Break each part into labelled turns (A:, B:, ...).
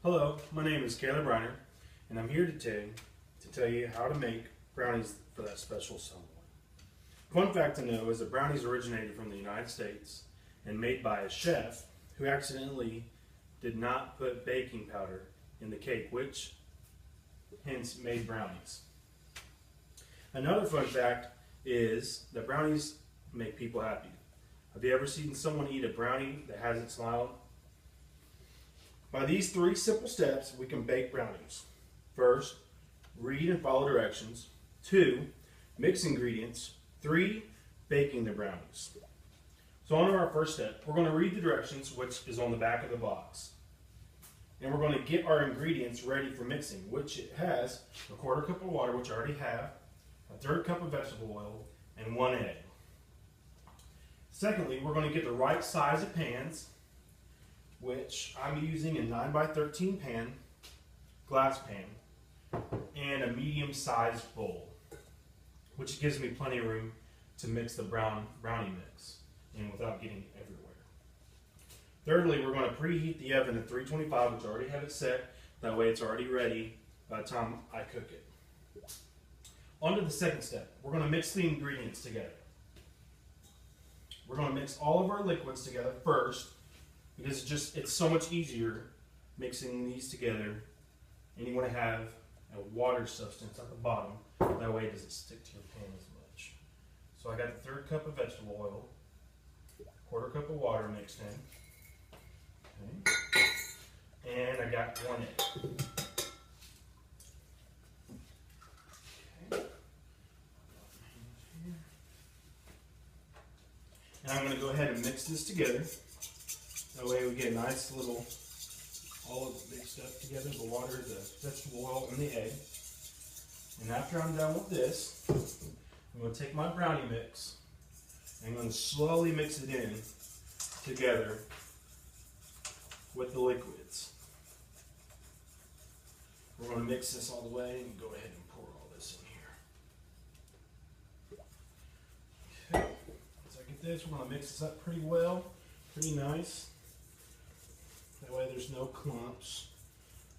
A: Hello, my name is Caleb Reiner, and I'm here today to tell you how to make brownies for that special someone. Fun fact to know is that brownies originated from the United States and made by a chef who accidentally did not put baking powder in the cake, which hence made brownies. Another fun fact is that brownies make people happy. Have you ever seen someone eat a brownie that hasn't smiled? By these 3 simple steps, we can bake brownies. First, read and follow directions. 2, mix ingredients. 3, baking the brownies. So on to our first step. We're going to read the directions, which is on the back of the box. And we're going to get our ingredients ready for mixing, which it has a 1/4 cup of water, which I already have, a 1/3 cup of vegetable oil, and 1 egg. Secondly, we're going to get the right size of pans, which I'm using a 9x13 pan, glass pan, and a medium-sized bowl, which gives me plenty of room to mix the brownie mix and without getting everywhere. Thirdly, we're going to preheat the oven at 325, which I already have it set. That way it's already ready by the time I cook it. On to the second step. We're going to mix the ingredients together. We're going to mix all of our liquids together first, because it's so much easier mixing these together, and you want to have a water substance at the bottom. That way it doesn't stick to your pan as much. So I got the 1/3 cup of vegetable oil, 1/4 cup of water mixed in. Okay. And I got 1 egg. Okay. And I'm going to go ahead and mix this together. That way we get a nice little, all of the big stuff together, the water, the vegetable oil, and the egg. And after I'm done with this, I'm going to take my brownie mix and I'm going to slowly mix it in together with the liquids. We're going to mix this all the way and go ahead and pour all this in here. Okay, once I get this, we're going to mix this up pretty well, pretty nice. That way there's no clumps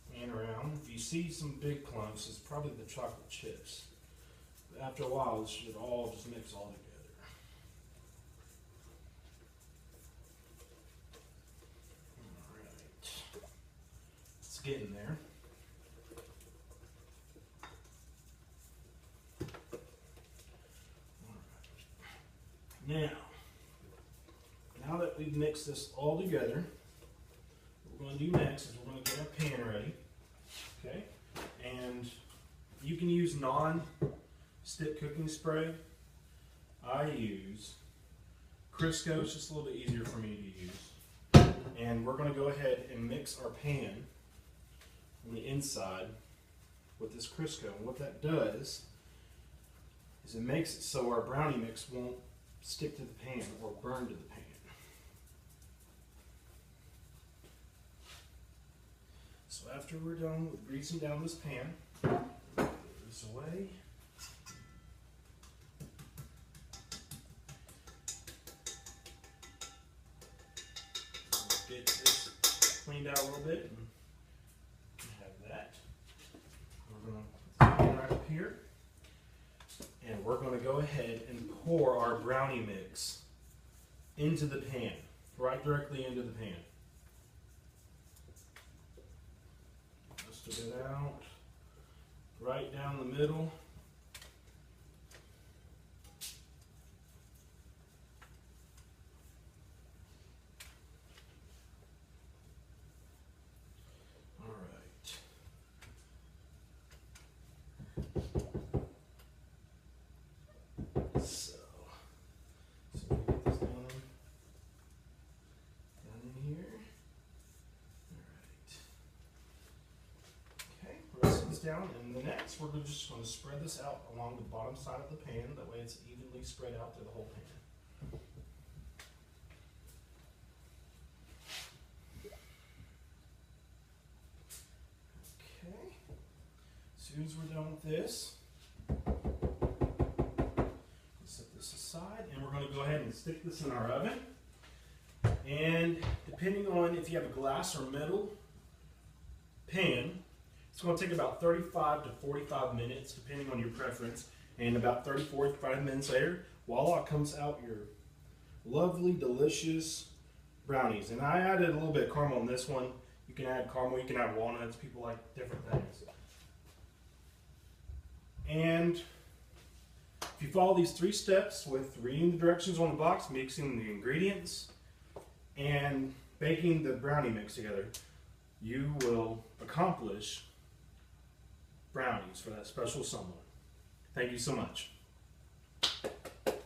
A: laying around. If you see some big clumps, it's probably the chocolate chips. But after a while, it should all just mix all together. Alright. It's getting there. Alright. Now that we've mixed this all together, what we're going to do next is we're going to get our pan ready. Okay? And you can use non-stick cooking spray. I use Crisco. It's just a little bit easier for me to use. And we're going to go ahead and mix our pan on the inside with this Crisco. And what that does is it makes it so our brownie mix won't stick to the pan or burn to the pan. So after we're done with greasing down this pan, put this away. Get this cleaned out a little bit and have that. We're going to put the pan right up here, and we're going to go ahead and pour our brownie mix into the pan, right directly into the pan. Stick it out right down the middle. All right. So we get this down in here. Down, and the next we're just going to spread this out along the bottom side of the pan. That way it's evenly spread out through the whole pan. Okay, as soon as we're done with this, we'll set this aside, and we're going to go ahead and stick this in our oven. And depending on if you have a glass or metal pan. It's going to take about 35 to 45 minutes, depending on your preference. And about 30, 45 minutes later, voila, comes out your lovely, delicious brownies. And I added a little bit of caramel on this one. You can add caramel, you can add walnuts. People like different things. And if you follow these 3 steps with reading the directions on the box, mixing the ingredients, and baking the brownie mix together, you will accomplish brownies for that special someone. Thank you so much.